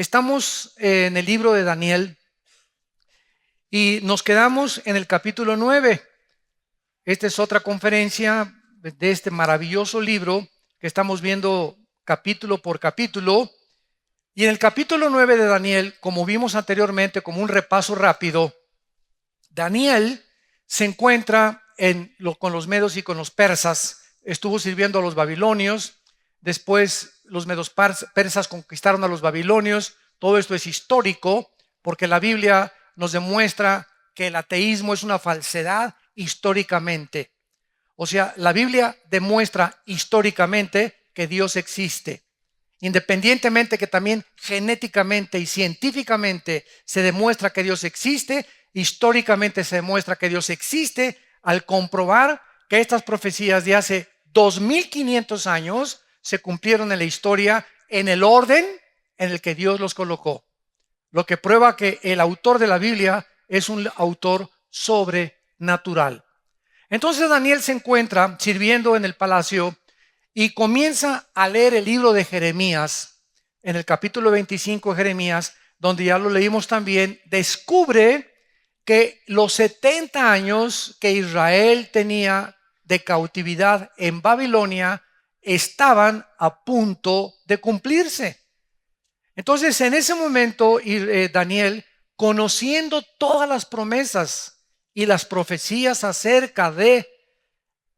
Estamos en el libro de Daniel y nos quedamos en el capítulo 9. Esta es otra conferencia de este maravilloso libro que estamos viendo capítulo por capítulo. Y en el capítulo 9 de Daniel, como vimos anteriormente, como un repaso rápido, Daniel se encuentra con los medos y con los persas. Estuvo sirviendo a los babilonios. Después los medos persas conquistaron a los babilonios. Todo esto es histórico porque la Biblia nos demuestra que el ateísmo es una falsedad históricamente. O sea, la Biblia demuestra históricamente que Dios existe. Independientemente que también genéticamente y científicamente se demuestra que Dios existe, históricamente se demuestra que Dios existe al comprobar que estas profecías de hace 2500 años se cumplieron en la historia en el orden en el que Dios los colocó. Lo que prueba que el autor de la Biblia es un autor sobrenatural. Entonces Daniel se encuentra sirviendo en el palacio y comienza a leer el libro de Jeremías. En el capítulo 25 de Jeremías, donde ya lo leímos también, descubre que los 70 años que Israel tenía de cautividad en Babilonia estaban a punto de cumplirse. Entonces, en ese momento, Daniel, conociendo todas las promesas y las profecías acerca de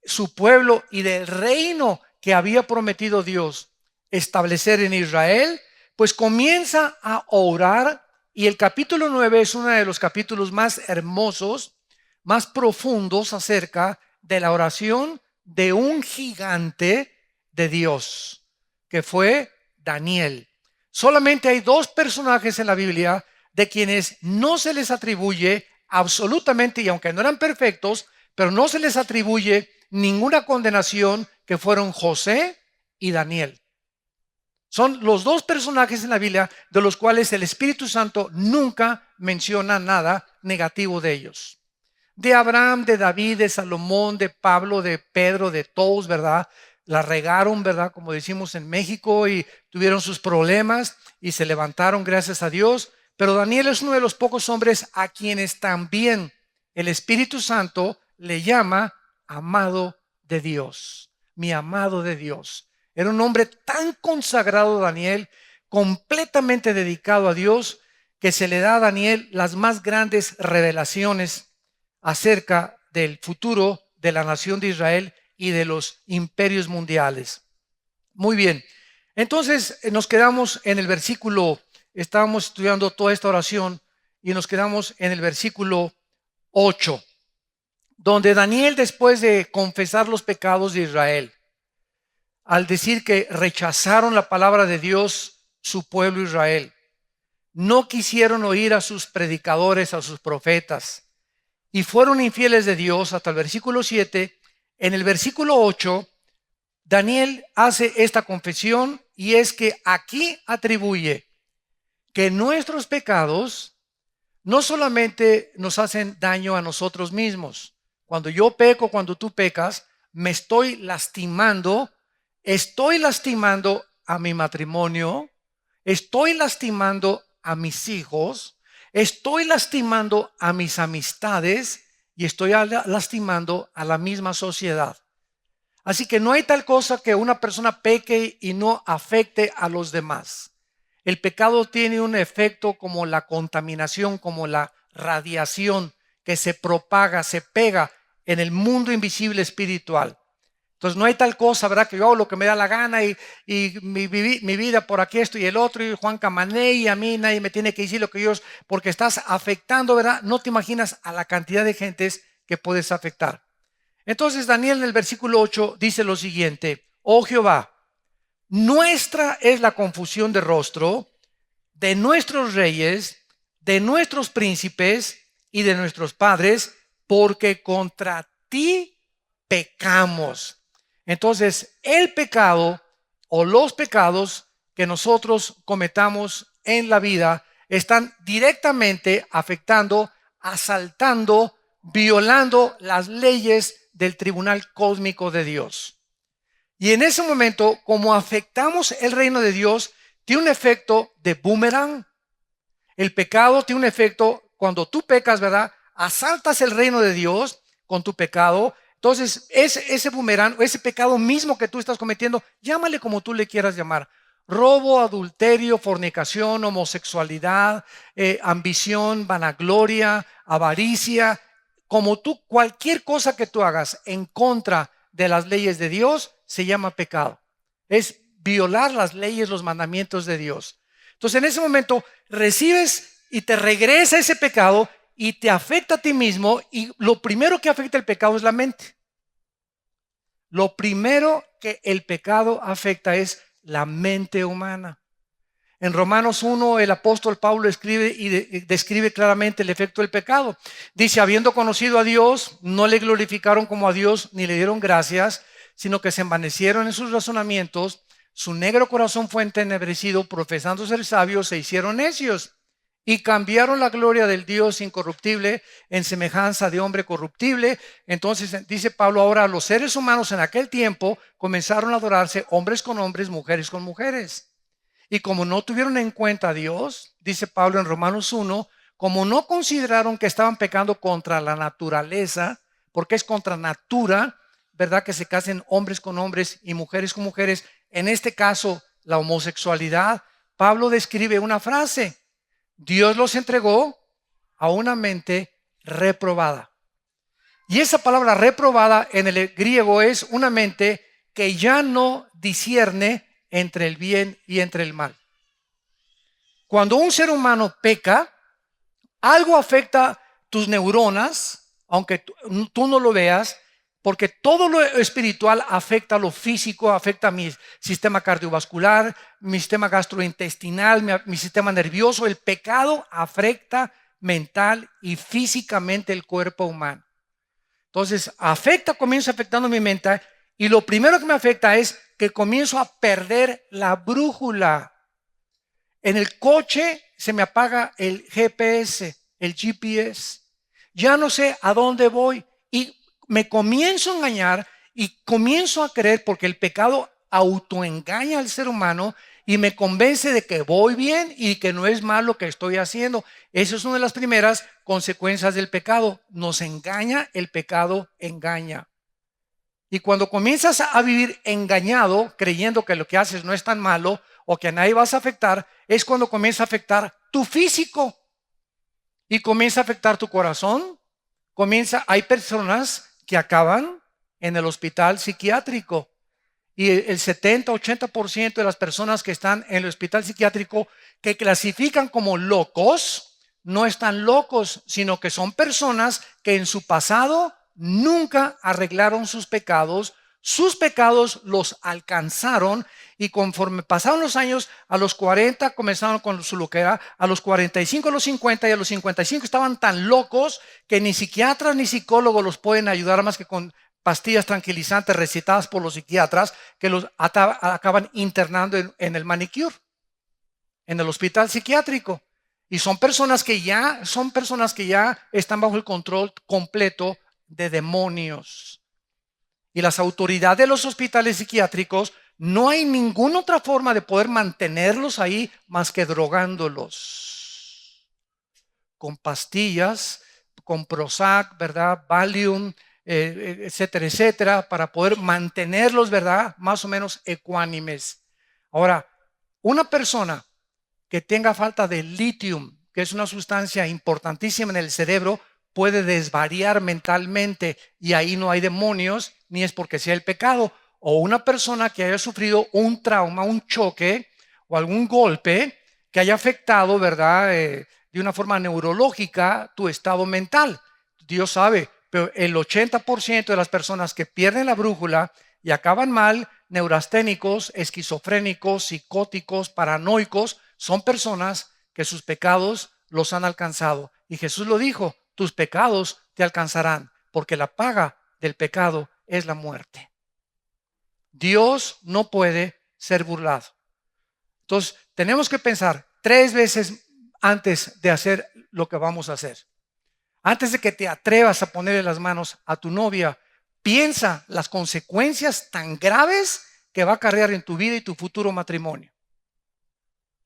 su pueblo y del reino que había prometido Dios establecer en Israel, pues comienza a orar. Y el capítulo 9 es uno de los capítulos más hermosos, más profundos acerca de la oración de un gigante de Dios, que fue Daniel. Solamente hay dos personajes en la Biblia de quienes no se les atribuye absolutamente, y aunque no eran perfectos, pero no se les atribuye ninguna condenación, que fueron José y Daniel. Son los dos personajes en la Biblia de los cuales el Espíritu Santo nunca menciona nada negativo de ellos. De Abraham, de David, de Salomón, de Pablo, de Pedro, de todos, ¿verdad? La regaron, ¿verdad? Como decimos en México, y tuvieron sus problemas y se levantaron, gracias a Dios. Pero Daniel es uno de los pocos hombres a quienes también el Espíritu Santo le llama amado de Dios. Mi amado de Dios. Era un hombre tan consagrado, Daniel, completamente dedicado a Dios, que se le da a Daniel las más grandes revelaciones acerca del futuro de la nación de Israel y de los imperios mundiales. Muy bien, entonces nos quedamos en el versículo, estábamos estudiando toda esta oración y nos quedamos en el versículo 8, donde Daniel, después de confesar los pecados de Israel, al decir que rechazaron la palabra de Dios, su pueblo Israel, no quisieron oír a sus predicadores, a sus profetas, y fueron infieles de Dios hasta el versículo 7. En el versículo 8, Daniel hace esta confesión, y es que aquí atribuye que nuestros pecados no solamente nos hacen daño a nosotros mismos. Cuando yo peco, cuando tú pecas, me estoy lastimando a mi matrimonio, estoy lastimando a mis hijos, estoy lastimando a mis amistades y estoy lastimando a la misma sociedad. Así que no hay tal cosa que una persona peque y no afecte a los demás. El pecado tiene un efecto como la contaminación, como la radiación que se propaga, se pega en el mundo invisible espiritual. Entonces no hay tal cosa, ¿verdad? Que yo hago lo que me da la gana y mi vida por aquí, esto y el otro, y Juan Camané, y a mí nadie me tiene que decir lo que yo, porque estás afectando, ¿verdad? No te imaginas a la cantidad de gentes que puedes afectar. Entonces Daniel en el versículo 8 dice lo siguiente: oh Jehová, nuestra es la confusión de rostro de nuestros reyes, de nuestros príncipes y de nuestros padres, porque contra ti pecamos. Entonces, el pecado o los pecados que nosotros cometamos en la vida están directamente afectando, asaltando, violando las leyes del tribunal cósmico de Dios. Y en ese momento, como afectamos el reino de Dios, tiene un efecto de boomerang. El pecado tiene un efecto, cuando tú pecas, ¿verdad? Asaltas el reino de Dios con tu pecado. Entonces, ese boomerang, ese pecado mismo que tú estás cometiendo, llámale como tú le quieras llamar. Robo, adulterio, fornicación, homosexualidad, ambición, vanagloria, avaricia. Como tú, cualquier cosa que tú hagas en contra de las leyes de Dios, se llama pecado. Es violar las leyes, los mandamientos de Dios. Entonces, en ese momento recibes y te regresa ese pecado y te afecta a ti mismo, y lo primero que afecta el pecado es la mente. Lo primero que el pecado afecta es la mente humana. En Romanos 1, el apóstol Pablo escribe y describe claramente el efecto del pecado. Dice, habiendo conocido a Dios, no le glorificaron como a Dios, ni le dieron gracias, sino que se envanecieron en sus razonamientos. Su negro corazón fue entenebrecido, profesando ser sabios, se hicieron necios y cambiaron la gloria del Dios incorruptible en semejanza de hombre corruptible. Entonces dice Pablo, ahora los seres humanos en aquel tiempo comenzaron a adorarse hombres con hombres, mujeres con mujeres. Y como no tuvieron en cuenta a Dios, dice Pablo en Romanos 1, como no consideraron que estaban pecando contra la naturaleza, porque es contra natura, ¿verdad? Que se casen hombres con hombres y mujeres con mujeres. En este caso, la homosexualidad. Pablo describe una frase: Dios los entregó a una mente reprobada. Y esa palabra reprobada en el griego es una mente que ya no discierne entre el bien y entre el mal. Cuando un ser humano peca, algo afecta tus neuronas, aunque tú no lo veas, porque todo lo espiritual afecta lo físico, afecta mi sistema cardiovascular, mi sistema gastrointestinal, mi sistema nervioso. El pecado afecta mental y físicamente el cuerpo humano. Entonces, comienza afectando mi mente, y lo primero que me afecta es que comienzo a perder la brújula. En el coche se me apaga el GPS, el GPS. Ya no sé a dónde voy y me comienzo a engañar y comienzo a creer, porque el pecado autoengaña al ser humano y me convence de que voy bien y que no es mal lo que estoy haciendo. Esa es una de las primeras consecuencias del pecado. Nos engaña, el pecado engaña. Y cuando comienzas a vivir engañado, creyendo que lo que haces no es tan malo o que a nadie vas a afectar, es cuando comienza a afectar tu físico y comienza a afectar tu corazón. Hay personas que acaban en el hospital psiquiátrico, y el 70-80% de las personas que están en el hospital psiquiátrico, que clasifican como locos, no están locos, sino que son personas que en su pasado nunca arreglaron sus pecados los alcanzaron, y conforme pasaron los años, a los 40 comenzaron con su loquera, a los 45, a los 50, y a los 55 estaban tan locos que ni psiquiatras ni psicólogos los pueden ayudar más que con pastillas tranquilizantes recetadas por los psiquiatras, que los acaban internando en el manicure, en el hospital psiquiátrico. Y son personas que ya están bajo el control completo de demonios. Y las autoridades de los hospitales psiquiátricos, no hay ninguna otra forma de poder mantenerlos ahí más que drogándolos con pastillas, con Prozac, ¿verdad? Valium, etcétera, etcétera, para poder mantenerlos, ¿verdad?, más o menos ecuánimes. Ahora, una persona que tenga falta de litio, que es una sustancia importantísima en el cerebro, puede desvariar mentalmente, y ahí no hay demonios, ni es porque sea el pecado. O una persona que haya sufrido un trauma, un choque o algún golpe que haya afectado, ¿verdad?, de una forma neurológica tu estado mental. Dios sabe, pero el 80% de las personas que pierden la brújula y acaban mal, neurasténicos, esquizofrénicos, psicóticos, paranoicos, son personas que sus pecados los han alcanzado. Y Jesús lo dijo: tus pecados te alcanzarán, porque la paga del pecado es la muerte. Dios no puede ser burlado. Entonces, tenemos que pensar 3 veces antes de hacer lo que vamos a hacer. Antes de que te atrevas a ponerle las manos a tu novia, piensa las consecuencias tan graves que va a acarrear en tu vida y tu futuro matrimonio.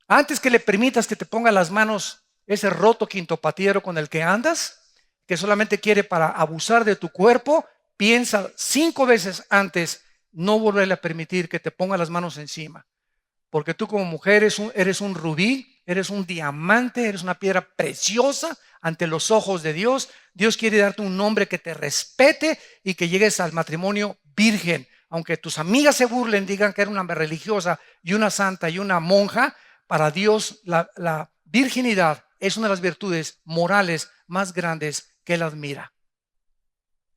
Antes que le permitas que te ponga las manos ese roto quintopatiero con el que andas, que solamente quiere para abusar de tu cuerpo, piensa 5 veces antes no volverle a permitir que te ponga las manos encima. Porque tú como mujer eres un rubí, eres un diamante, eres una piedra preciosa ante los ojos de Dios. Dios quiere darte un hombre que te respete y que llegues al matrimonio virgen. Aunque tus amigas se burlen, digan que eres una religiosa y una santa y una monja, para Dios la virginidad es una de las virtudes morales más grandes que Él admira.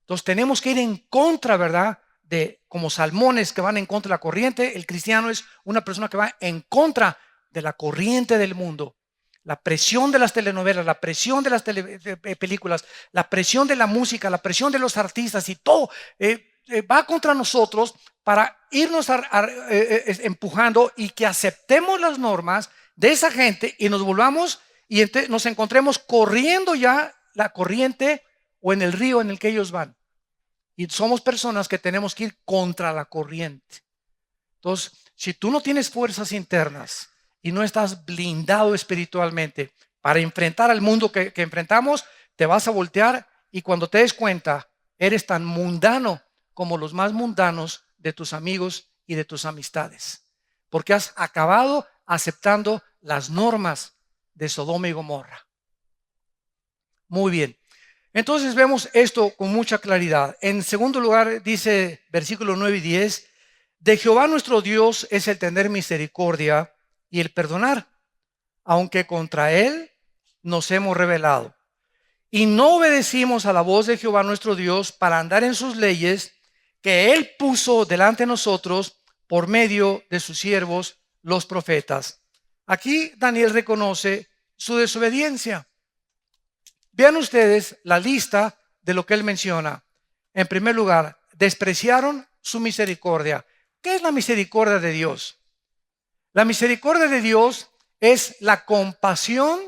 Entonces tenemos que ir en contra, ¿verdad? De como salmones que van en contra de la corriente. El cristiano es una persona que va en contra de la corriente del mundo. La presión de las telenovelas, la presión de las películas, la presión de la música, la presión de los artistas y todo va contra nosotros para irnos empujando y que aceptemos las normas de esa gente y nos volvamos y nos encontremos corriendo ya la corriente o en el río en el que ellos van. Y somos personas que tenemos que ir contra la corriente. Entonces, si tú no tienes fuerzas internas y no estás blindado espiritualmente para enfrentar al mundo que enfrentamos, te vas a voltear y cuando te des cuenta, eres tan mundano como los más mundanos de tus amigos y de tus amistades. Porque has acabado aceptando las normas de Sodoma y Gomorra. Muy bien. Entonces vemos esto con mucha claridad. En segundo lugar, dice versículos 9 y 10, de Jehová nuestro Dios es el tener misericordia y el perdonar, aunque contra Él nos hemos rebelado. Y no obedecimos a la voz de Jehová nuestro Dios para andar en sus leyes que Él puso delante de nosotros por medio de sus siervos, los profetas. Aquí Daniel reconoce su desobediencia. Vean ustedes la lista de lo que él menciona. En primer lugar, despreciaron su misericordia. ¿Qué es la misericordia de Dios? La misericordia de Dios es la compasión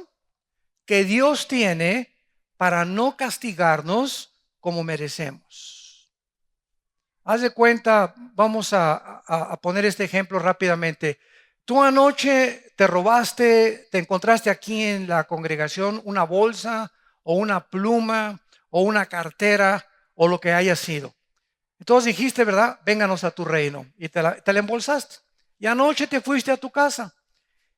que Dios tiene para no castigarnos como merecemos. Haz de cuenta, vamos a poner este ejemplo rápidamente. Tú anoche te robaste, te encontraste aquí en la congregación una bolsa o una pluma o una cartera o lo que haya sido. Entonces dijiste, ¿verdad? Vénganos a tu reino. Y te la embolsaste. Y anoche te fuiste a tu casa.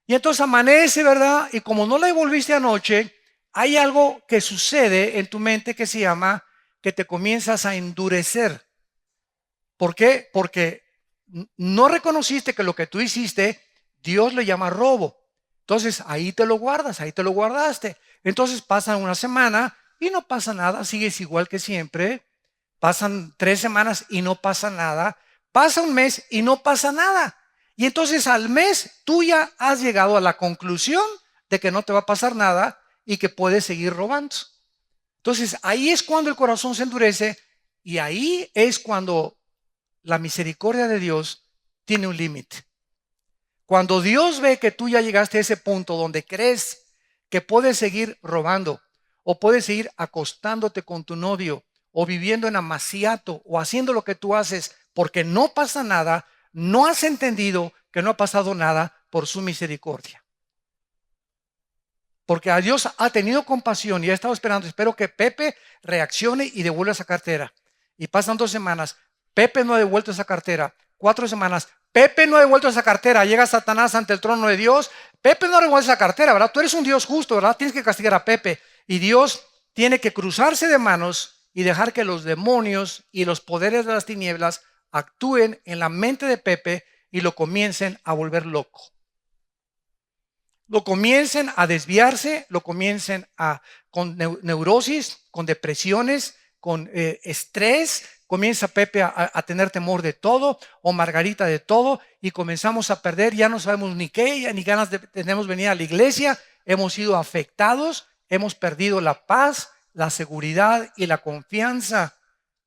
Y entonces amanece, ¿verdad? Y como no la devolviste anoche, hay algo que sucede en tu mente que se llama que te comienzas a endurecer. ¿Por qué? Porque no reconociste que lo que tú hiciste, Dios le llama robo. Entonces ahí te lo guardas, ahí te lo guardaste. Entonces pasa una semana y no pasa nada, sigues igual que siempre. Pasan 3 semanas y no pasa nada. Pasa un mes y no pasa nada. Y entonces al mes tú ya has llegado a la conclusión de que no te va a pasar nada y que puedes seguir robando. Entonces ahí es cuando el corazón se endurece y ahí es cuando la misericordia de Dios tiene un límite. Cuando Dios ve que tú ya llegaste a ese punto donde crees que puedes seguir robando o puedes seguir acostándote con tu novio o viviendo en amaciato o haciendo lo que tú haces porque no pasa nada, no has entendido que no ha pasado nada por su misericordia. Porque a Dios ha tenido compasión y ha estado esperando. Espero que Pepe reaccione y devuelva esa cartera. Y pasan 2 semanas. Pepe no ha devuelto esa cartera. 4 semanas. Pepe no ha devuelto esa cartera. Llega Satanás ante el trono de Dios. Pepe no ha devuelto esa cartera, ¿verdad? Tú eres un Dios justo, ¿verdad? Tienes que castigar a Pepe. Y Dios tiene que cruzarse de manos y dejar que los demonios y los poderes de las tinieblas actúen en la mente de Pepe y lo comiencen a volver loco. Lo comiencen a desviarse, lo comiencen con neurosis, con depresiones, con estrés. Comienza Pepe a tener temor de todo, o Margarita de todo, y comenzamos a perder, ya no sabemos ni qué, ni ganas tenemos venir a la iglesia, hemos sido afectados, hemos perdido la paz, la seguridad y la confianza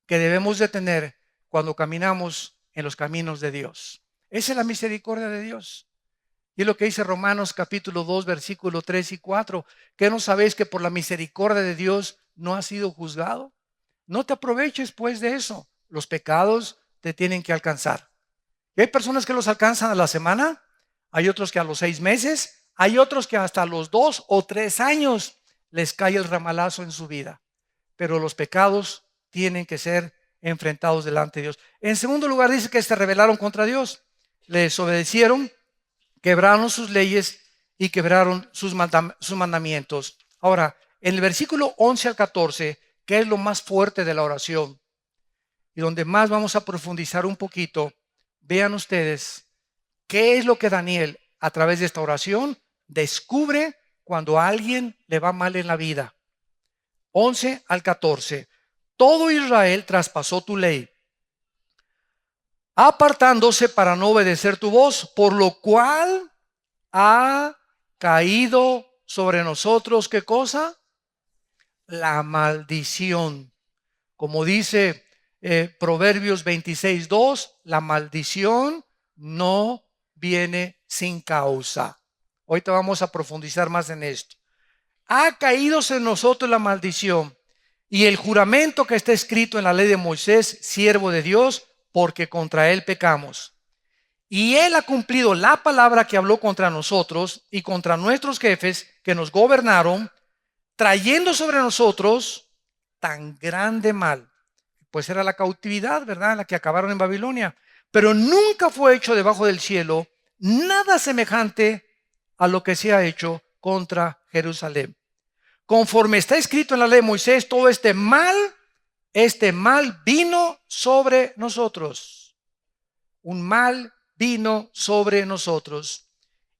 que debemos de tener cuando caminamos en los caminos de Dios. Esa es la misericordia de Dios. Y es lo que dice Romanos capítulo 2, versículos 3 y 4. ¿Qué no sabéis que por la misericordia de Dios no has sido juzgado? No te aproveches pues de eso. Los pecados te tienen que alcanzar. Y hay personas que los alcanzan a la semana, hay otros que a los 6 meses, Hay otros que hasta los 2 o 3 años les cae el ramalazo en su vida. Pero los pecados tienen que ser enfrentados delante de Dios. En segundo lugar, dice que se rebelaron contra Dios. Le desobedecieron, quebraron sus leyes y quebraron sus mandamientos. Ahora, en el versículo 11 al 14, que es lo más fuerte de la oración y donde más vamos a profundizar un poquito, vean ustedes qué es lo que Daniel, a través de esta oración, descubre cuando a alguien le va mal en la vida. 11 al 14. Todo Israel traspasó tu ley, apartándose para no obedecer tu voz, por lo cual ha caído sobre nosotros, ¿qué cosa? La maldición. Como dice Proverbios 26:2, la maldición no viene sin causa. Ahorita vamos a profundizar más en esto. Ha caído en nosotros la maldición y el juramento que está escrito en la ley de Moisés, siervo de Dios, porque contra él pecamos. Y él ha cumplido la palabra que habló contra nosotros y contra nuestros jefes que nos gobernaron, trayendo sobre nosotros tan grande mal. Pues era la cautividad, ¿verdad?, la que acabaron en Babilonia. Pero nunca fue hecho debajo del cielo nada semejante a lo que se ha hecho contra Jerusalén. Conforme está escrito en la ley de Moisés, todo este mal vino sobre nosotros. Un mal vino sobre nosotros.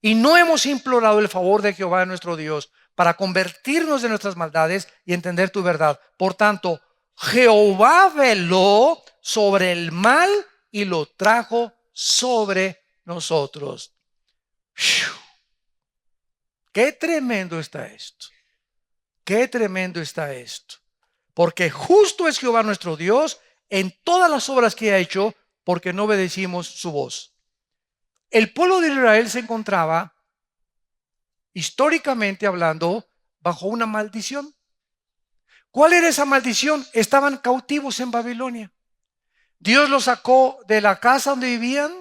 Y no hemos implorado el favor de Jehová nuestro Dios para convertirnos de nuestras maldades y entender tu verdad. Por tanto, Jehová veló sobre el mal y lo trajo sobre nosotros. ¡Qué tremendo está esto! ¡Qué tremendo está esto! Porque justo es Jehová nuestro Dios en todas las obras que ha hecho, porque no obedecimos su voz. El pueblo de Israel se encontraba, históricamente hablando, bajo una maldición. ¿Cuál era esa maldición? Estaban cautivos en Babilonia. Dios los sacó de la casa donde vivían.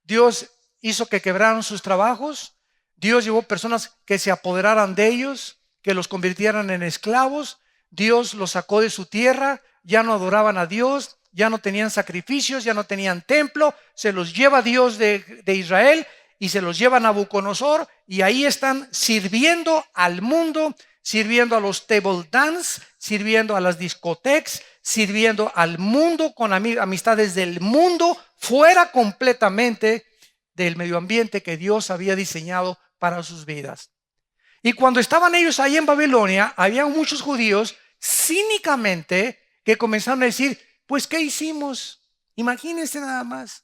Dios hizo que quebraran sus trabajos. Dios llevó personas que se apoderaran de ellos, que los convirtieran en esclavos. Dios los sacó de su tierra. Ya no adoraban a Dios, ya no tenían sacrificios, ya no tenían templo. Se los lleva Dios de Israel y se los lleva a Nabucodonosor, y ahí están sirviendo al mundo, sirviendo a los table dance, sirviendo a las discotecas, sirviendo al mundo con amistades del mundo, fuera completamente del medio ambiente que Dios había diseñado para sus vidas. Y cuando estaban ellos ahí en Babilonia, había muchos judíos cínicamente que comenzaron a decir: pues ¿qué hicimos? Imagínense nada más.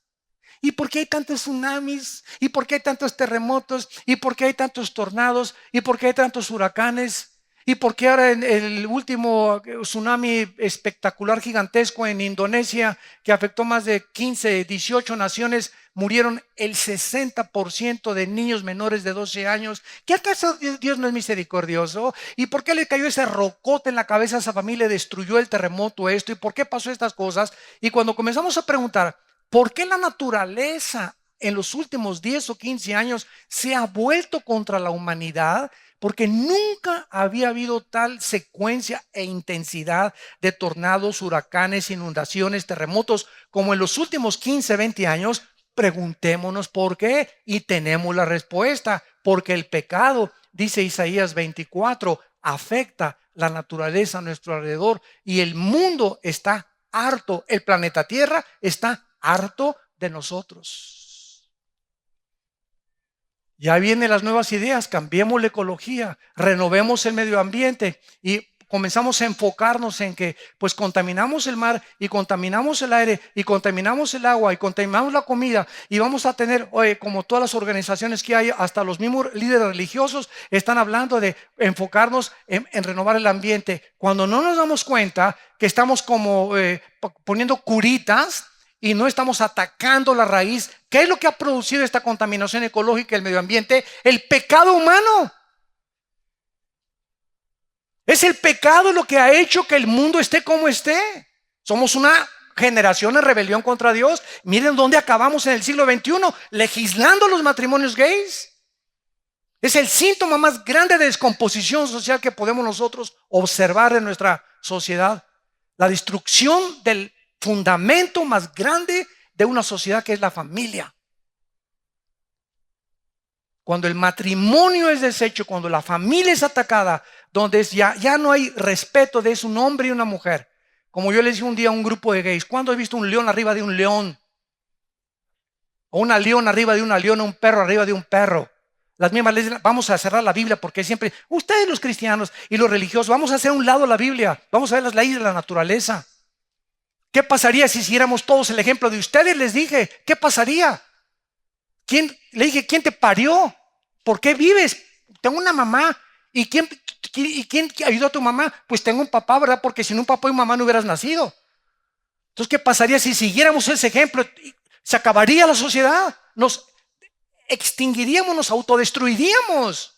¿Y por qué hay tantos tsunamis? ¿Y por qué hay tantos terremotos? ¿Y por qué hay tantos tornados? ¿Y por qué hay tantos huracanes? ¿Y por qué ahora en el último tsunami espectacular, gigantesco en Indonesia, que afectó más de 15, 18 naciones, murieron el 60% de niños menores de 12 años? ¿Qué acaso Dios no es misericordioso? ¿Y por qué le cayó ese rocote en la cabeza a esa familia, destruyó el terremoto esto? ¿Y por qué pasó estas cosas? Y cuando comenzamos a preguntar, ¿por qué la naturaleza en los últimos 10 o 15 años se ha vuelto contra la humanidad? Porque nunca había habido tal secuencia e intensidad de tornados, huracanes, inundaciones, terremotos como en los últimos 15, 20 años. Preguntémonos por qué y tenemos la respuesta. Porque el pecado, dice Isaías 24, afecta la naturaleza a nuestro alrededor y el mundo está harto, el planeta Tierra está harto de nosotros. Ya vienen las nuevas ideas, cambiemos la ecología, renovemos el medio ambiente y comenzamos a enfocarnos en que pues contaminamos el mar y contaminamos el aire y contaminamos el agua y contaminamos la comida, y vamos a tener, como todas las organizaciones que hay, hasta los mismos líderes religiosos están hablando de enfocarnos en renovar el ambiente, cuando no nos damos cuenta que estamos como poniendo curitas y no estamos atacando la raíz. ¿Qué es lo que ha producido esta contaminación ecológica del medio ambiente? El pecado humano. Es el pecado lo que ha hecho que el mundo esté como esté. Somos una generación en rebelión contra Dios. Miren dónde acabamos en el siglo XXI, legislando los matrimonios gays. Es el síntoma más grande de descomposición social que podemos nosotros observar en nuestra sociedad. La destrucción del fundamento más grande de una sociedad, que es la familia. Cuando el matrimonio es deshecho, cuando la familia es atacada, donde ya no hay respeto de es un hombre y una mujer. Como yo les dije un día a un grupo de gays, ¿cuándo he visto un león arriba de un león? O una leona arriba de una leona, un perro arriba de un perro. Las mismas leyes, vamos a cerrar la Biblia porque siempre, ustedes los cristianos y los religiosos, vamos a hacer a un lado la Biblia, vamos a ver las leyes de la naturaleza. ¿Qué pasaría si hiciéramos todos el ejemplo de ustedes? Les dije, ¿qué pasaría? Le dije, ¿quién te parió? ¿Por qué vives? Tengo una mamá. ¿Y quién ayudó a tu mamá? Pues tengo un papá, ¿verdad? Porque sin un papá y mamá no hubieras nacido. Entonces, ¿qué pasaría si siguiéramos ese ejemplo? Se acabaría la sociedad. Nos extinguiríamos, nos autodestruiríamos.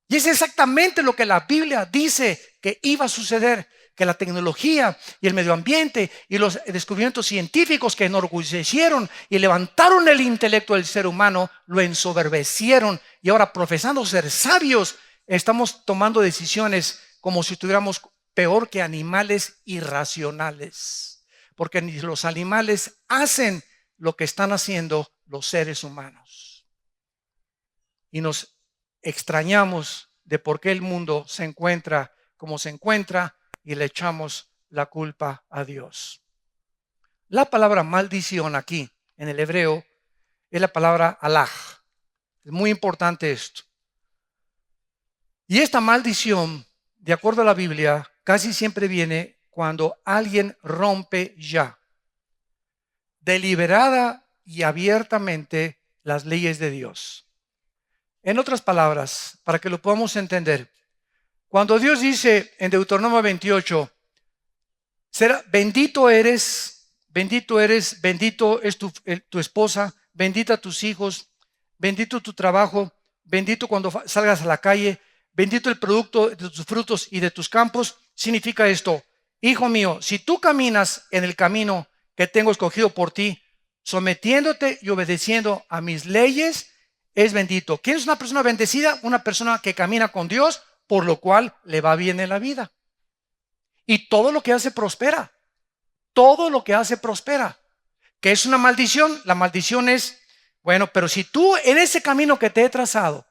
Y es exactamente lo que la Biblia dice que iba a suceder. Que la tecnología y el medio ambiente y los descubrimientos científicos que enorgullecieron y levantaron el intelecto del ser humano, lo ensoberbecieron, y ahora, profesando ser sabios, estamos tomando decisiones como si estuviéramos peor que animales irracionales, porque ni los animales hacen lo que están haciendo los seres humanos, y nos extrañamos de por qué el mundo se encuentra como se encuentra, y le echamos la culpa a Dios. La palabra maldición aquí en el hebreo es la palabra halaj. Es muy importante esto. Y esta maldición, de acuerdo a la Biblia, casi siempre viene cuando alguien rompe ya, deliberada y abiertamente, las leyes de Dios. En otras palabras, para que lo podamos entender, cuando Dios dice en Deuteronomio 28, bendito eres, bendito es tu esposa, bendita tus hijos, bendito tu trabajo, bendito cuando salgas a la calle, bendito el producto de tus frutos y de tus campos, significa esto: hijo mío, si tú caminas en el camino que tengo escogido por ti, sometiéndote y obedeciendo a mis leyes, es bendito. ¿Quién es una persona bendecida? Una persona que camina con Dios, por lo cual le va bien en la vida. Y todo lo que hace prospera. Todo lo que hace prospera. ¿Qué es una maldición? La maldición es, bueno, pero si tú en ese camino que te he trazado,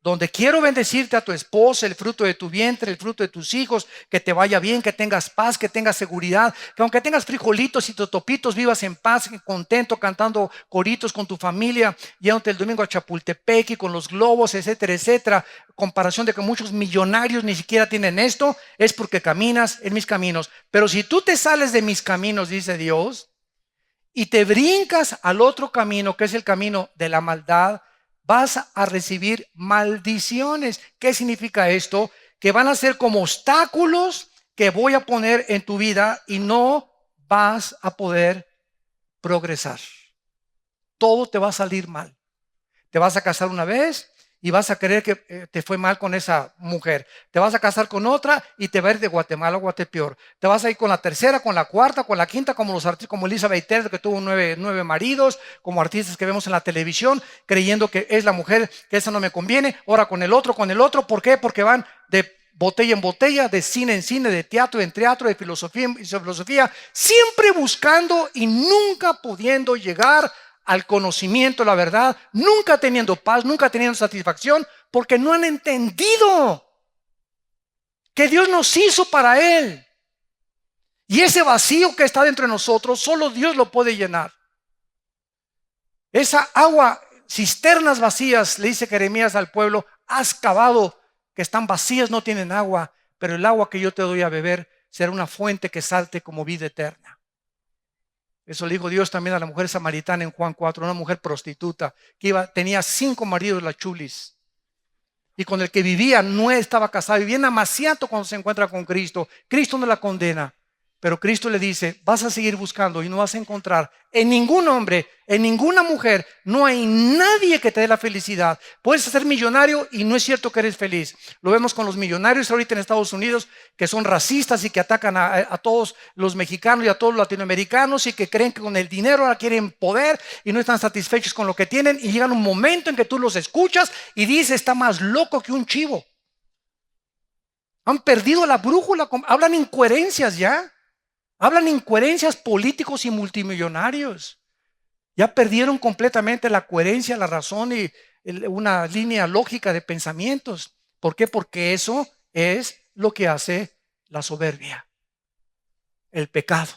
donde quiero bendecirte a tu esposa, el fruto de tu vientre, el fruto de tus hijos, que te vaya bien, que tengas paz, que tengas seguridad, que aunque tengas frijolitos y totopitos, vivas en paz, contento, cantando coritos con tu familia, yéndote el domingo a Chapultepec y con los globos, etcétera, etcétera. Comparación de que muchos millonarios ni siquiera tienen esto, es porque caminas en mis caminos. Pero si tú te sales de mis caminos, dice Dios, y te brincas al otro camino, que es el camino de la maldad, vas a recibir maldiciones. ¿Qué significa esto? Que van a ser como obstáculos que voy a poner en tu vida y no vas a poder progresar. Todo te va a salir mal. Te vas a casar una vez y vas a creer que te fue mal con esa mujer. Te vas a casar con otra y te va a ir de Guatemala a Guatepeor. Te vas a ir con la tercera, con la cuarta, con la quinta, como los artistas, como Elizabeth Taylor, que tuvo nueve maridos, como artistas que vemos en la televisión, creyendo que es la mujer, que esa no me conviene. Ahora con el otro. ¿Por qué? Porque van de botella en botella, de cine en cine, de teatro en teatro, de filosofía en filosofía, siempre buscando y nunca pudiendo llegar al conocimiento, la verdad, nunca teniendo paz, nunca teniendo satisfacción, porque no han entendido que Dios nos hizo para Él. Y ese vacío que está dentro de nosotros, solo Dios lo puede llenar. Esa agua, cisternas vacías, le dice Jeremías al pueblo, has cavado, que están vacías, no tienen agua, pero el agua que yo te doy a beber será una fuente que salte como vida eterna. Eso le dijo Dios también a la mujer samaritana en Juan 4, una mujer prostituta que tenía 5 maridos, la chulis, y con el que vivía no estaba casada, vivía en amaciato cuando se encuentra con Cristo. Cristo no la condena, Pero Cristo le dice, vas a seguir buscando y no vas a encontrar en ningún hombre, en ninguna mujer, no hay nadie que te dé la felicidad. Puedes ser millonario y no es cierto que eres feliz. Lo vemos con los millonarios ahorita en Estados Unidos, que son racistas y que atacan a todos los mexicanos y a todos los latinoamericanos, y que creen que con el dinero ahora quieren poder y no están satisfechos con lo que tienen, y llegan un momento en que tú los escuchas y dices, está más loco que un chivo. Han perdido la brújula, hablan incoherencias ya. Hablan incoherencias políticos y multimillonarios. Ya perdieron completamente la coherencia, la razón y una línea lógica de pensamientos. ¿Por qué? Porque eso es lo que hace la soberbia, el pecado.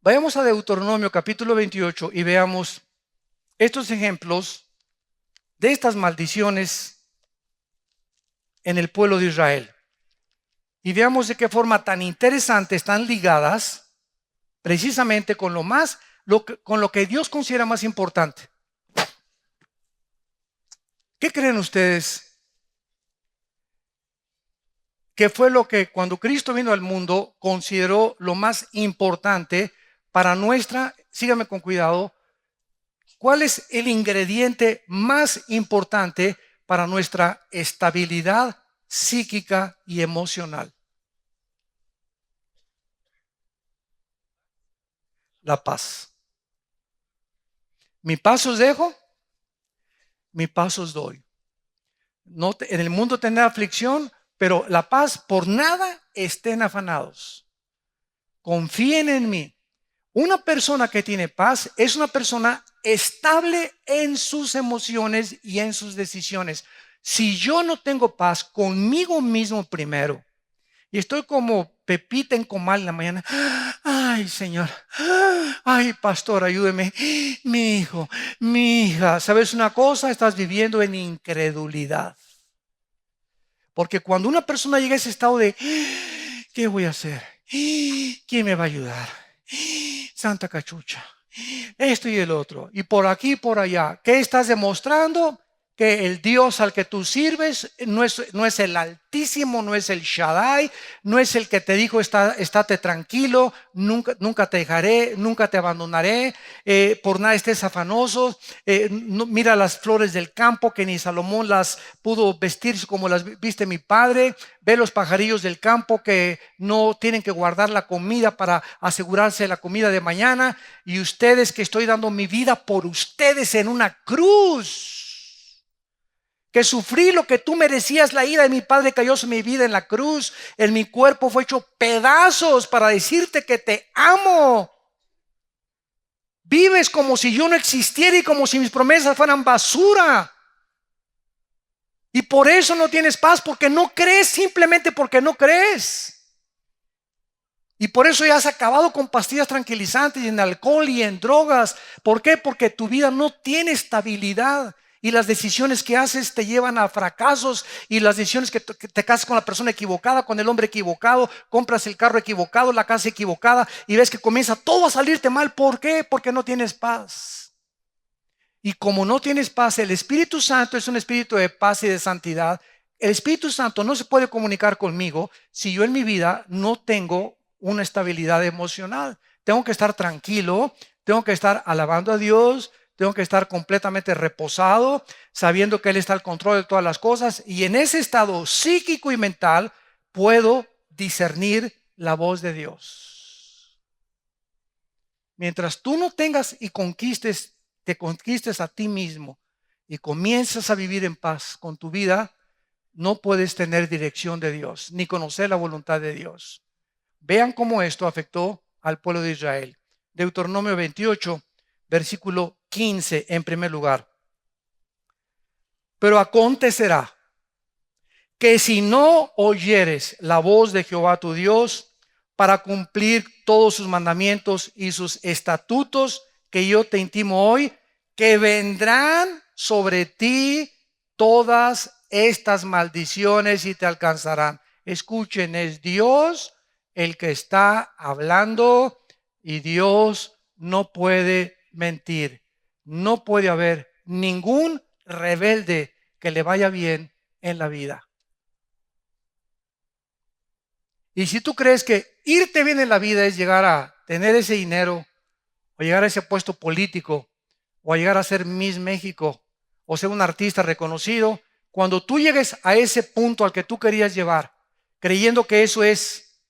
Vayamos a Deuteronomio capítulo 28 y veamos estos ejemplos de estas maldiciones en el pueblo de Israel. Y veamos de qué forma tan interesante están ligadas precisamente con con lo que Dios considera más importante. ¿Qué creen ustedes que fue lo que cuando Cristo vino al mundo consideró lo más importante para síganme con cuidado, cuál es el ingrediente más importante para nuestra estabilidad psíquica y emocional? La paz. Mi paz os dejo, mi paz os doy. No en el mundo tendrá aflicción, pero la paz, por nada estén afanados. Confíen en mí. Una persona que tiene paz es una persona estable en sus emociones y en sus decisiones. Si yo no tengo paz conmigo mismo primero, y estoy como Pepita en comal en la mañana, ay Señor, ay pastor, ayúdeme, mi hijo, mi hija, ¿sabes una cosa? Estás viviendo en incredulidad. Porque cuando una persona llega a ese estado de, ¿qué voy a hacer? ¿Quién me va a ayudar? Santa cachucha, esto y el otro, y por aquí y por allá. ¿Qué estás demostrando? Que el Dios al que tú sirves no es el Altísimo, no es el Shaddai, no es el que te dijo estate tranquilo, nunca te dejaré, nunca te abandonaré, por nada estés afanoso, mira las flores del campo que ni Salomón las pudo vestir como las viste mi padre, ve los pajarillos del campo que no tienen que guardar la comida para asegurarse la comida de mañana, y ustedes que estoy dando mi vida por ustedes en una cruz, que sufrí lo que tú merecías, la ira de mi Padre cayó sobre mi vida en la cruz, en mi cuerpo fue hecho pedazos para decirte que te amo. Vives como si yo no existiera y como si mis promesas fueran basura. Y por eso no tienes paz, porque no crees, simplemente porque no crees. Y por eso ya has acabado con pastillas tranquilizantes y en alcohol y en drogas. ¿Por qué? Porque tu vida no tiene estabilidad. Y las decisiones que haces te llevan a fracasos, y las decisiones que te casas con la persona equivocada, con el hombre equivocado, compras el carro equivocado, la casa equivocada, y ves que comienza todo a salirte mal. ¿Por qué? Porque no tienes paz. Y como no tienes paz, el Espíritu Santo es un espíritu de paz y de santidad. El Espíritu Santo no se puede comunicar conmigo si yo en mi vida no tengo una estabilidad emocional. Tengo que estar tranquilo, tengo que estar alabando a Dios, tengo que estar completamente reposado, sabiendo que Él está al control de todas las cosas, y en ese estado psíquico y mental puedo discernir la voz de Dios. Mientras tú no tengas y te conquistes a ti mismo y comienzas a vivir en paz con tu vida, no puedes tener dirección de Dios, ni conocer la voluntad de Dios. Vean cómo esto afectó al pueblo de Israel. Deuteronomio 28, versículo 15 en primer lugar. Pero acontecerá que si no oyeres la voz de Jehová tu Dios para cumplir todos sus mandamientos y sus estatutos que yo te intimo hoy, que vendrán sobre ti todas estas maldiciones y te alcanzarán. Escuchen, es Dios el que está hablando, y Dios no puede mentir. No puede haber ningún rebelde que le vaya bien en la vida. Y si tú crees que irte bien en la vida es llegar a tener ese dinero, o llegar a ese puesto político, o a llegar a ser Miss México, o ser un artista reconocido, cuando tú llegues a ese punto al que tú querías llevar, creyendo que eso es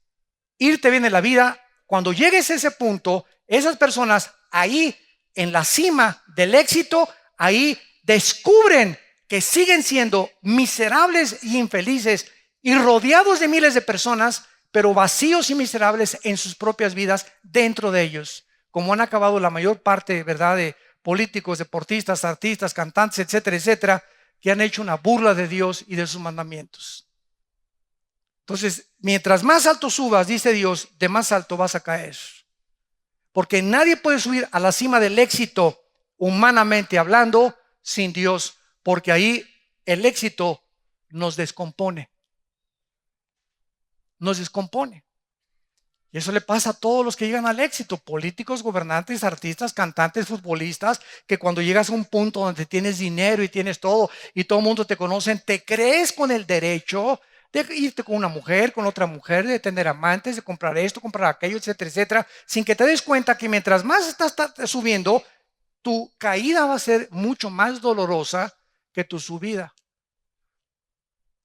irte bien en la vida, cuando llegues a ese punto, esas personas ahí en la cima del éxito, ahí descubren que siguen siendo miserables y infelices y rodeados de miles de personas, pero vacíos y miserables en sus propias vidas dentro de ellos, como han acabado la mayor parte, ¿verdad?, de políticos, deportistas, artistas, cantantes, etcétera, etcétera, que han hecho una burla de Dios y de sus mandamientos. Entonces, mientras más alto subas, dice Dios, de más alto vas a caer. Porque nadie puede subir a la cima del éxito, humanamente hablando, sin Dios, porque ahí el éxito nos descompone. Nos descompone. Y eso le pasa a todos los que llegan al éxito, políticos, gobernantes, artistas, cantantes, futbolistas, que cuando llegas a un punto donde tienes dinero y tienes todo y todo el mundo te conoce, te crees con el derecho de irte con una mujer, con otra mujer, de tener amantes, de comprar esto, comprar aquello, etcétera, etcétera, sin que te des cuenta que mientras más estás subiendo, tu caída va a ser mucho más dolorosa que tu subida.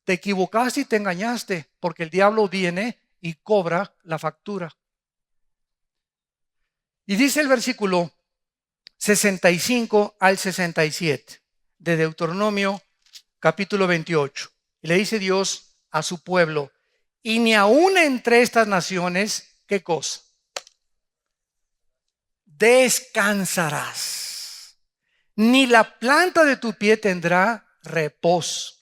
Te equivocaste y te engañaste, porque el diablo viene y cobra la factura. Y dice el versículo 65 al 67 de Deuteronomio capítulo 28. Y le dice Dios a su pueblo: y ni aún entre estas naciones, ¿qué cosa? Descansarás, ni la planta de tu pie tendrá reposo,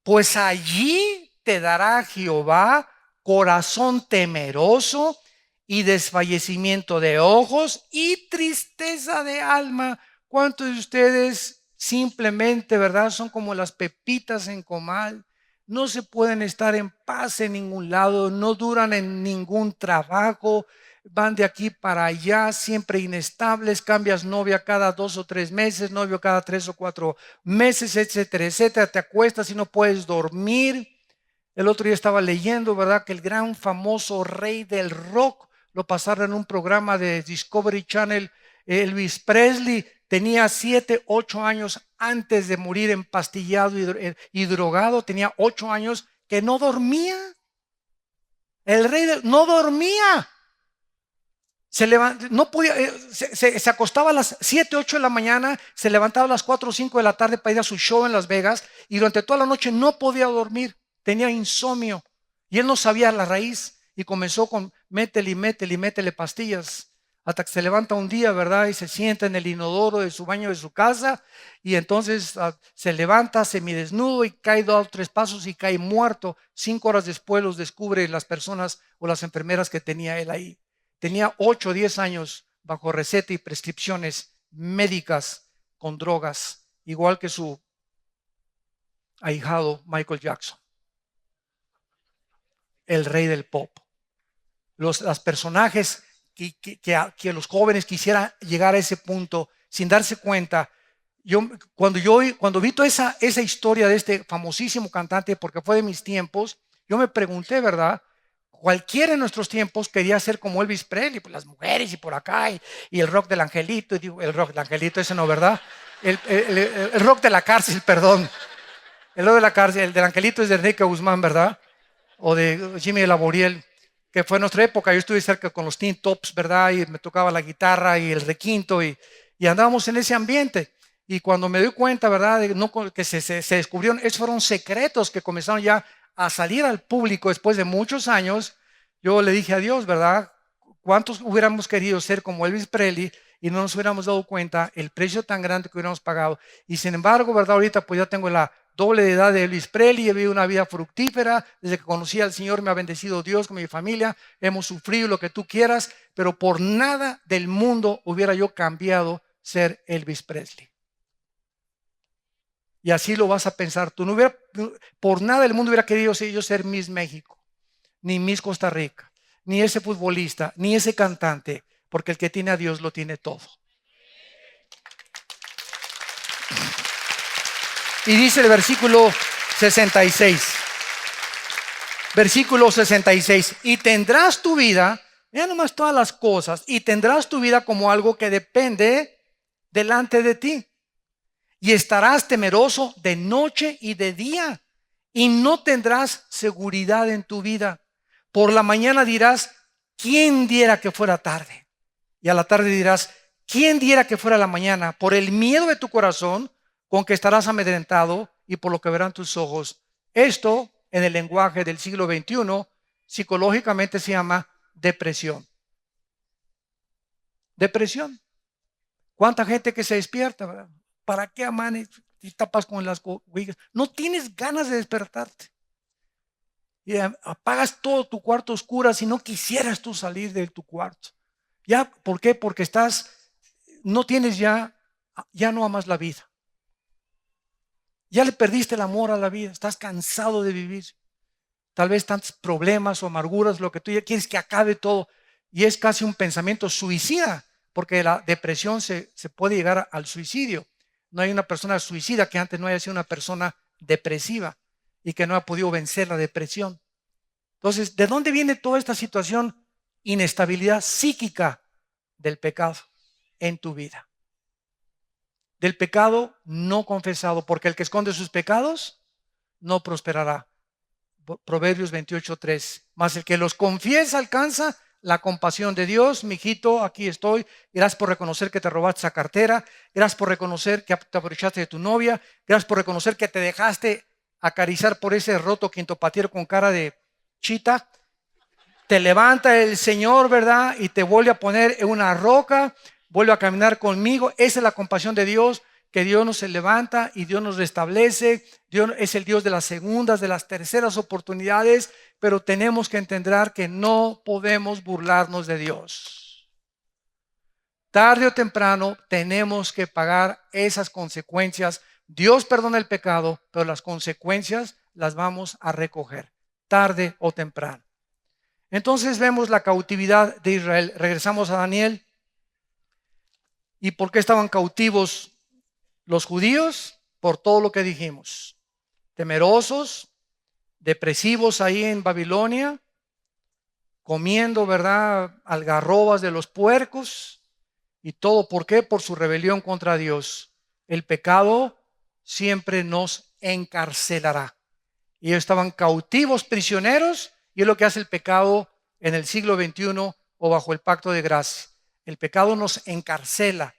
pues allí te dará Jehová corazón temeroso y desfallecimiento de ojos y tristeza de alma. ¿Cuántos de ustedes simplemente, verdad, son como las pepitas en comal? No se pueden estar en paz en ningún lado, no duran en ningún trabajo, van de aquí para allá, siempre inestables, cambias novia cada 2 o 3 meses, novio cada 3 o 4 meses, etcétera, etcétera, te acuestas y no puedes dormir. El otro día estaba leyendo, ¿verdad?, que el gran famoso rey del rock lo pasaron en un programa de Discovery Channel. Elvis Presley tenía 7, 8 años antes de morir, empastillado y drogado. Tenía 8 años que no dormía. El rey no dormía. No podía, se acostaba a las 7, 8 de la mañana, se levantaba a las 4 o 5 de la tarde para ir a su show en Las Vegas, y durante toda la noche no podía dormir. Tenía insomnio y él no sabía la raíz, y comenzó con métele y métele y métele pastillas, hasta que se levanta un día, ¿verdad?, y se sienta en el inodoro de su baño de su casa, y entonces se levanta semidesnudo y cae 2 o 3 pasos y cae muerto. 5 horas después los descubren las personas o las enfermeras que tenía él ahí. Tenía 8 o 10 años bajo receta y prescripciones médicas con drogas, igual que su ahijado Michael Jackson, el rey del pop. Los personajes que los jóvenes quisieran llegar a ese punto sin darse cuenta. Cuando vi toda esa historia de este famosísimo cantante, porque fue de mis tiempos, yo me pregunté, ¿verdad? Cualquiera en nuestros tiempos quería ser como Elvis Presley, pues las mujeres y por acá, y el rock del angelito, y digo, el rock del angelito, ese no, ¿verdad? El rock de la cárcel, perdón. El rock de la cárcel, el del angelito es de Enrique Guzmán, ¿verdad? O de Jimmy Laboriel, que fue en nuestra época. Yo estuve cerca con los Teen Tops, ¿verdad? Y me tocaba la guitarra y el requinto, y andábamos en ese ambiente. Y cuando me doy cuenta, ¿verdad?, de que se descubrieron, esos fueron secretos que comenzaron ya a salir al público después de muchos años. Yo le dije a Dios, ¿verdad?, ¿cuántos hubiéramos querido ser como Elvis Presley y no nos hubiéramos dado cuenta el precio tan grande que hubiéramos pagado? Y sin embargo, ¿verdad?, ahorita pues ya tengo la doble de edad de Elvis Presley, he vivido una vida fructífera, desde que conocí al Señor me ha bendecido Dios con mi familia, hemos sufrido lo que tú quieras, pero por nada del mundo hubiera yo cambiado ser Elvis Presley. Y así lo vas a pensar tú. Por nada del mundo hubiera querido yo ser Miss México, ni Miss Costa Rica, ni ese futbolista, ni ese cantante, porque el que tiene a Dios lo tiene todo. Y dice el versículo 66. Versículo 66. Y tendrás tu vida, mira nomás todas las cosas, y tendrás tu vida como algo que depende delante de ti. Y estarás temeroso de noche y de día, y no tendrás seguridad en tu vida. Por la mañana dirás, ¿quién diera que fuera tarde? Y a la tarde dirás, ¿quién diera que fuera la mañana? Por el miedo de tu corazón, con que estarás amedrentado, y por lo que verán tus ojos. Esto, en el lenguaje del siglo XXI, psicológicamente se llama depresión. Depresión. ¿Cuánta gente que se despierta, verdad? ¿Para qué amanes y tapas con las cobijas? No tienes ganas de despertarte. Y apagas todo tu cuarto oscuro si no quisieras tú salir de tu cuarto. ¿Ya? ¿Por qué? Porque no tienes ya no amas la vida. Ya le perdiste el amor a la vida, estás cansado de vivir. Tal vez tantos problemas o amarguras, lo que tú ya quieres que acabe todo. Y es casi un pensamiento suicida, porque la depresión se puede llegar al suicidio. No hay una persona suicida que antes no haya sido una persona depresiva y que no ha podido vencer la depresión. Entonces, ¿de dónde viene toda esta situación? Inestabilidad psíquica del pecado en tu vida. Del pecado no confesado, porque el que esconde sus pecados no prosperará. Proverbios 28:3. Mas el que los confiesa alcanza la compasión de Dios. Mijito, aquí estoy. Gracias por reconocer que te robaste esa cartera. Gracias por reconocer que te aprovechaste de tu novia. Gracias por reconocer que te dejaste acariciar por ese roto quintopatiero con cara de chita. Te levanta el Señor, ¿verdad? Y te vuelve a poner en una roca. Vuelve a caminar conmigo. Esa es la compasión de Dios, que Dios nos levanta y Dios nos restablece. Dios es el Dios de las segundas, de las terceras oportunidades, pero tenemos que entender que no podemos burlarnos de Dios. Tarde o temprano tenemos que pagar esas consecuencias. Dios perdona el pecado, pero las consecuencias las vamos a recoger, tarde o temprano. Entonces vemos la cautividad de Israel. Regresamos a Daniel. ¿Y por qué estaban cautivos los judíos? Por todo lo que dijimos. Temerosos, depresivos ahí en Babilonia, comiendo, ¿verdad?, algarrobas de los puercos. Y todo, ¿por qué? Por su rebelión contra Dios. El pecado siempre nos encarcelará. Y ellos estaban cautivos, prisioneros, y es lo que hace el pecado en el siglo XXI o bajo el pacto de gracia. El pecado nos encarcela,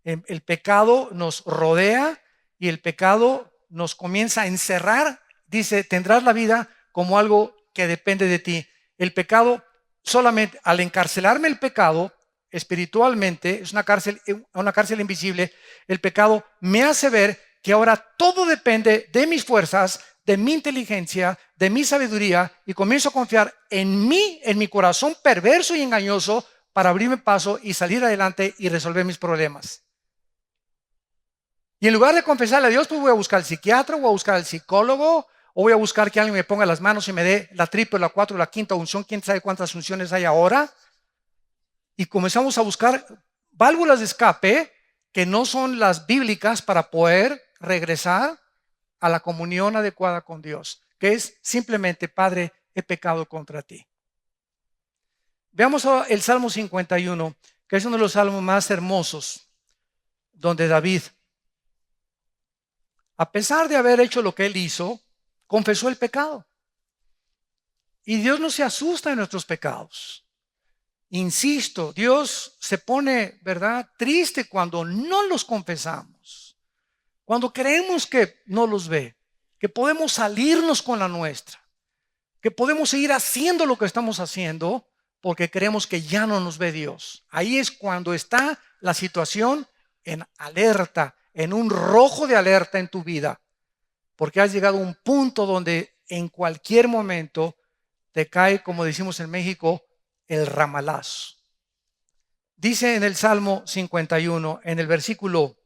el pecado nos rodea y el pecado nos comienza a encerrar. Dice, tendrás la vida como algo que depende de ti. El pecado, solamente al encarcelarme el pecado, espiritualmente, es una cárcel invisible. El pecado me hace ver que ahora todo depende de mis fuerzas, de mi inteligencia, de mi sabiduría, y comienzo a confiar en mí, en mi corazón perverso y engañoso, para abrirme paso y salir adelante y resolver mis problemas. Y en lugar de confesarle a Dios, pues voy a buscar al psiquiatra, voy a buscar al psicólogo, o voy a buscar que alguien me ponga las manos y me dé la triple, la cuatro, la quinta unción. ¿Quién sabe cuántas unciones hay ahora? Y comenzamos a buscar válvulas de escape que no son las bíblicas para poder regresar a la comunión adecuada con Dios, que es simplemente: Padre, he pecado contra ti. Veamos el Salmo 51, que es uno de los salmos más hermosos, donde David, a pesar de haber hecho lo que él hizo, confesó el pecado. Y Dios no se asusta de nuestros pecados. Insisto, Dios se pone, ¿verdad?, triste cuando no los confesamos, cuando creemos que no los ve, que podemos salirnos con la nuestra, que podemos seguir haciendo lo que estamos haciendo porque creemos que ya no nos ve Dios. Ahí es cuando está la situación en alerta, en un rojo de alerta en tu vida, porque has llegado a un punto donde en cualquier momento te cae, como decimos en México, el ramalazo. Dice en el Salmo 51, en el versículo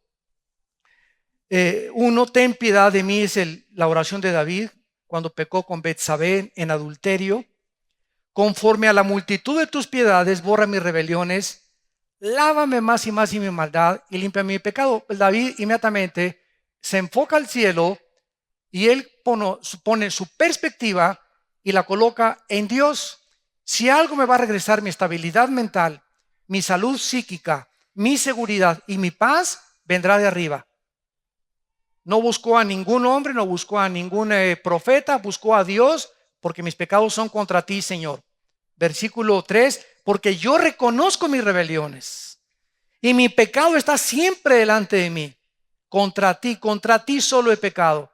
1, ten piedad de mí, es la oración de David cuando pecó con Betsabé en adulterio. Conforme a la multitud de tus piedades, borra mis rebeliones, lávame más y más y mi maldad y limpia mi pecado. David inmediatamente se enfoca al cielo y él pone su perspectiva y la coloca en Dios. Si algo me va a regresar mi estabilidad mental, mi salud psíquica, mi seguridad y mi paz, vendrá de arriba. No buscó a ningún hombre, no buscó a ningún profeta, buscó a Dios, porque mis pecados son contra ti, Señor. Versículo 3, porque yo reconozco mis rebeliones y mi pecado está siempre delante de mí. Contra ti solo he pecado.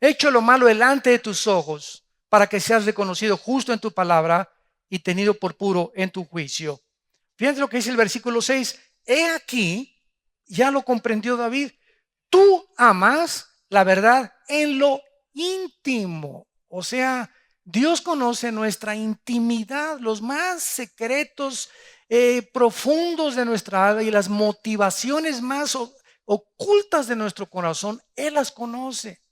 He hecho lo malo delante de tus ojos, para que seas reconocido justo en tu palabra y tenido por puro en tu juicio. Fíjate lo que dice el versículo 6. He aquí, ya lo comprendió David, tú amas la verdad en lo íntimo. O sea, Dios conoce nuestra intimidad, los más secretos, profundos de nuestra alma y las motivaciones más ocultas de nuestro corazón. Él las conoce.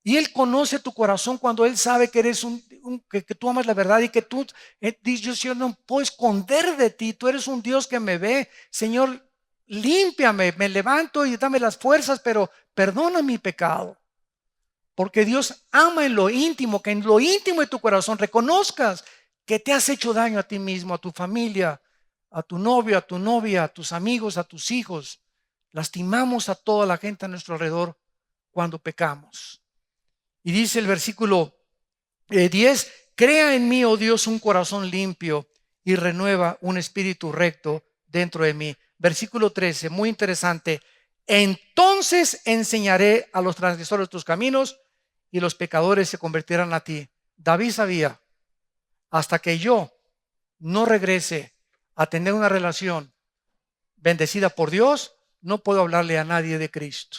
Y Él conoce tu corazón cuando Él sabe que eres que tú amas la verdad y que tú dices, yo no puedo esconder de ti. Tú eres un Dios que me ve. Señor, límpiame, me levanto y dame las fuerzas, pero perdona mi pecado. Porque Dios ama en lo íntimo, que en lo íntimo de tu corazón reconozcas que te has hecho daño a ti mismo, a tu familia, a tu novio, a tu novia, a tus amigos, a tus hijos. Lastimamos a toda la gente a nuestro alrededor cuando pecamos. Y dice el versículo 10, crea en mí, oh Dios, un corazón limpio y renueva un espíritu recto dentro de mí. Versículo 13, muy interesante. Entonces enseñaré a los transgresores tus caminos y los pecadores se convertirán a ti. David sabía, hasta que yo no regrese a tener una relación bendecida por Dios, no puedo hablarle a nadie de Cristo.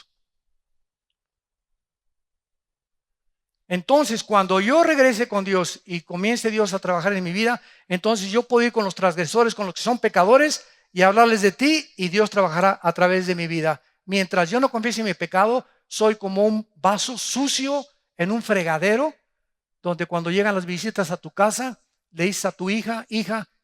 Entonces, cuando yo regrese con Dios y comience Dios a trabajar en mi vida, entonces yo puedo ir con los transgresores, con los que son pecadores y hablarles de ti, y Dios trabajará a través de mi vida. Mientras yo no confiese mi pecado, soy como un vaso sucio en un fregadero, donde cuando llegan las visitas a tu casa, le dices a tu hija,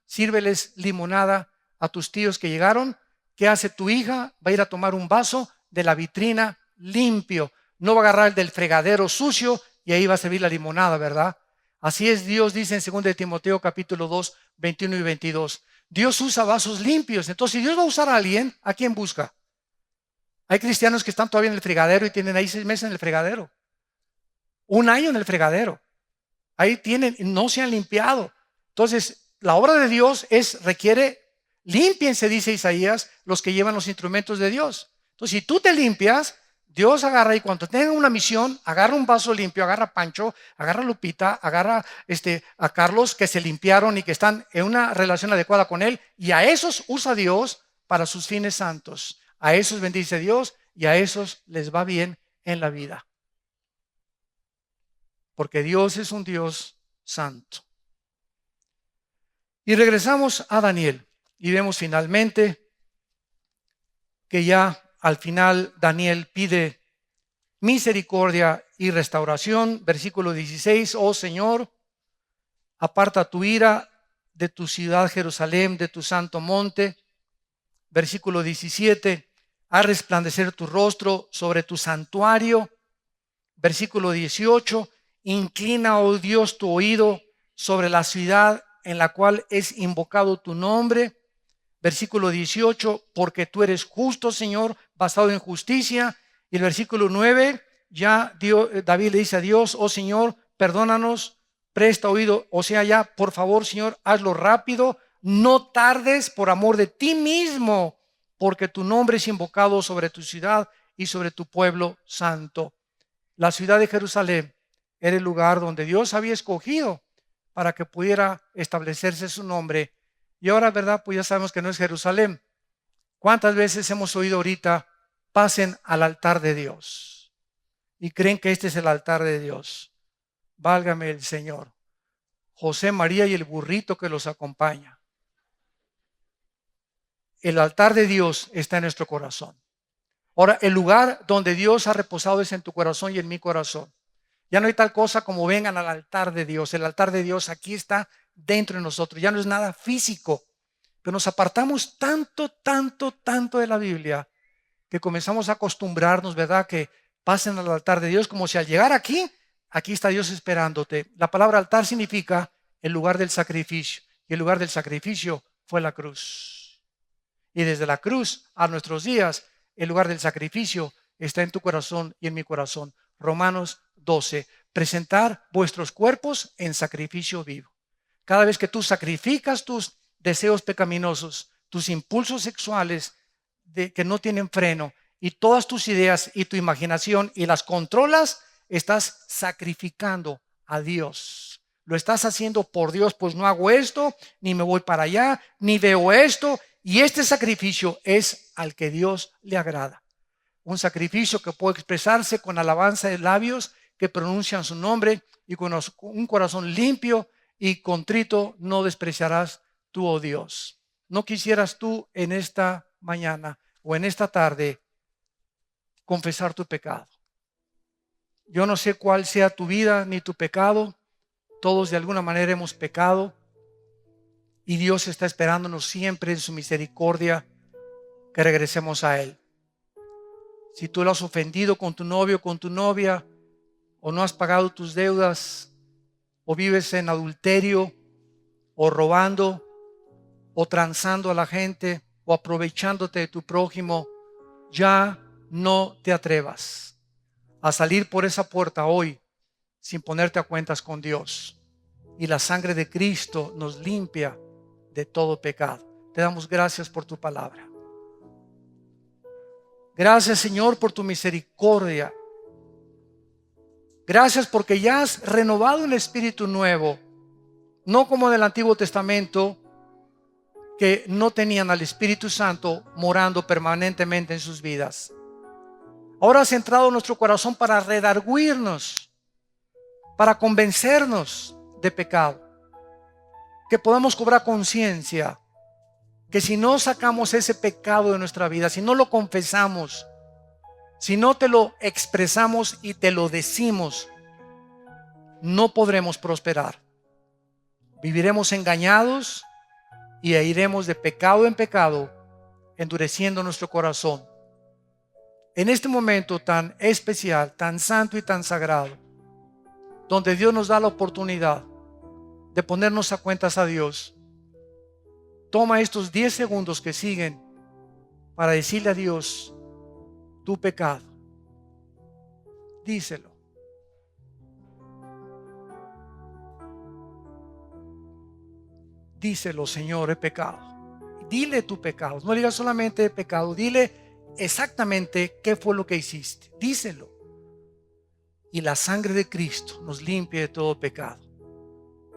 sírveles limonada a tus tíos que llegaron. ¿Qué hace tu hija? Va a ir a tomar un vaso de la vitrina limpio. No va a agarrar el del fregadero sucio y ahí va a servir la limonada, ¿verdad? Así es, Dios dice en 2 de Timoteo capítulo 2, 21 y 22. Dios usa vasos limpios. Entonces, si Dios va a usar a alguien, ¿a quién busca? Hay cristianos que están todavía en el fregadero y tienen ahí 6 meses en el fregadero. 1 año en el fregadero. Ahí tienen, no se han limpiado. Entonces, la obra de Dios requiere, límpiense, dice Isaías, los que llevan los instrumentos de Dios. Entonces, si tú te limpias, Dios agarra, y cuando tengan una misión, agarra un vaso limpio, agarra a Pancho, agarra a Lupita, agarra a Carlos, que se limpiaron y que están en una relación adecuada con Él, y a esos usa Dios para sus fines santos. A esos bendice Dios y a esos les va bien en la vida. Porque Dios es un Dios santo. Y regresamos a Daniel y vemos finalmente que ya al final Daniel pide misericordia y restauración. Versículo 16, oh Señor, aparta tu ira de tu ciudad Jerusalén, de tu santo monte. Versículo 17, haz resplandecer tu rostro sobre tu santuario. Versículo 18, inclina, oh Dios, tu oído sobre la ciudad en la cual es invocado tu nombre. Versículo 18, porque tú eres justo, Señor, basado en justicia. Y el versículo 9, ya David le dice a Dios, oh Señor, perdónanos, presta oído. O sea, ya, por favor, Señor, hazlo rápido, no tardes por amor de ti mismo, porque tu nombre es invocado sobre tu ciudad y sobre tu pueblo santo. La ciudad de Jerusalén era el lugar donde Dios había escogido para que pudiera establecerse su nombre. Y ahora, ¿verdad? Pues ya sabemos que no es Jerusalén. ¿Cuántas veces hemos oído ahorita, pasen al altar de Dios? Y creen que este es el altar de Dios. Válgame el Señor. José, María y el burrito que los acompaña. El altar de Dios está en nuestro corazón. Ahora, el lugar donde Dios ha reposado es en tu corazón y en mi corazón. Ya no hay tal cosa como vengan al altar de Dios. El altar de Dios aquí está dentro de nosotros. Ya no es nada físico. Pero nos apartamos tanto de la Biblia que comenzamos a acostumbrarnos, ¿verdad? Que pasen al altar de Dios como si al llegar aquí aquí está Dios esperándote. La palabra altar significa el lugar del sacrificio. Y el lugar del sacrificio fue la cruz. Y desde la cruz a nuestros días, el lugar del sacrificio está en tu corazón y en mi corazón. Romanos 12. Presentar vuestros cuerpos en sacrificio vivo. Cada vez que tú sacrificas tus deseos pecaminosos, tus impulsos sexuales que no tienen freno, y todas tus ideas y tu imaginación, y las controlas, estás sacrificando a Dios. Lo estás haciendo por Dios, pues no hago esto, ni me voy para allá, ni veo esto. Y este sacrificio es al que Dios le agrada. Un sacrificio que puede expresarse con alabanza de labios que pronuncian su nombre, y con un corazón limpio y contrito no despreciarás tú, oh Dios. ¿No quisieras tú en esta mañana o en esta tarde confesar tu pecado? Yo no sé cuál sea tu vida ni tu pecado. Todos de alguna manera hemos pecado, y Dios está esperándonos siempre en su misericordia que regresemos a Él. Si tú lo has ofendido con tu novio o con tu novia, o no has pagado tus deudas, o vives en adulterio, o robando, o transando a la gente, o aprovechándote de tu prójimo, ya no te atrevas a salir por esa puerta hoy sin ponerte a cuentas con Dios. Y la sangre de Cristo nos limpia de todo pecado. Te damos gracias por tu palabra. Gracias, Señor, por tu misericordia. Gracias porque ya has renovado un espíritu nuevo, no como en el Antiguo Testamento, que no tenían al Espíritu Santo morando permanentemente en sus vidas. Ahora has entrado en nuestro corazón para redarguirnos, para convencernos de pecado, que podamos cobrar conciencia, que si no sacamos ese pecado de nuestra vida, si no lo confesamos, si no te lo expresamos y te lo decimos, no podremos prosperar. Viviremos engañados y iremos de pecado en pecado, endureciendo nuestro corazón. En este momento tan especial, tan santo y tan sagrado, donde Dios nos da la oportunidad de ponernos a cuentas a Dios, toma estos 10 segundos que siguen para decirle a Dios tu pecado. Díselo. Díselo: Señor, he pecado. Dile tu pecado. No digas solamente he pecado. Dile exactamente qué fue lo que hiciste. Díselo. Y la sangre de Cristo nos limpia de todo pecado.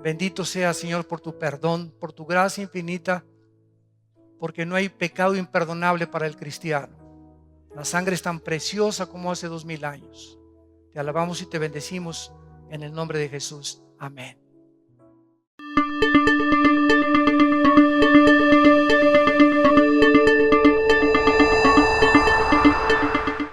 Bendito sea, Señor, por tu perdón, por tu gracia infinita, porque no hay pecado imperdonable para el cristiano. La sangre es tan preciosa como hace 2000 años. Te alabamos y te bendecimos en el nombre de Jesús. Amén.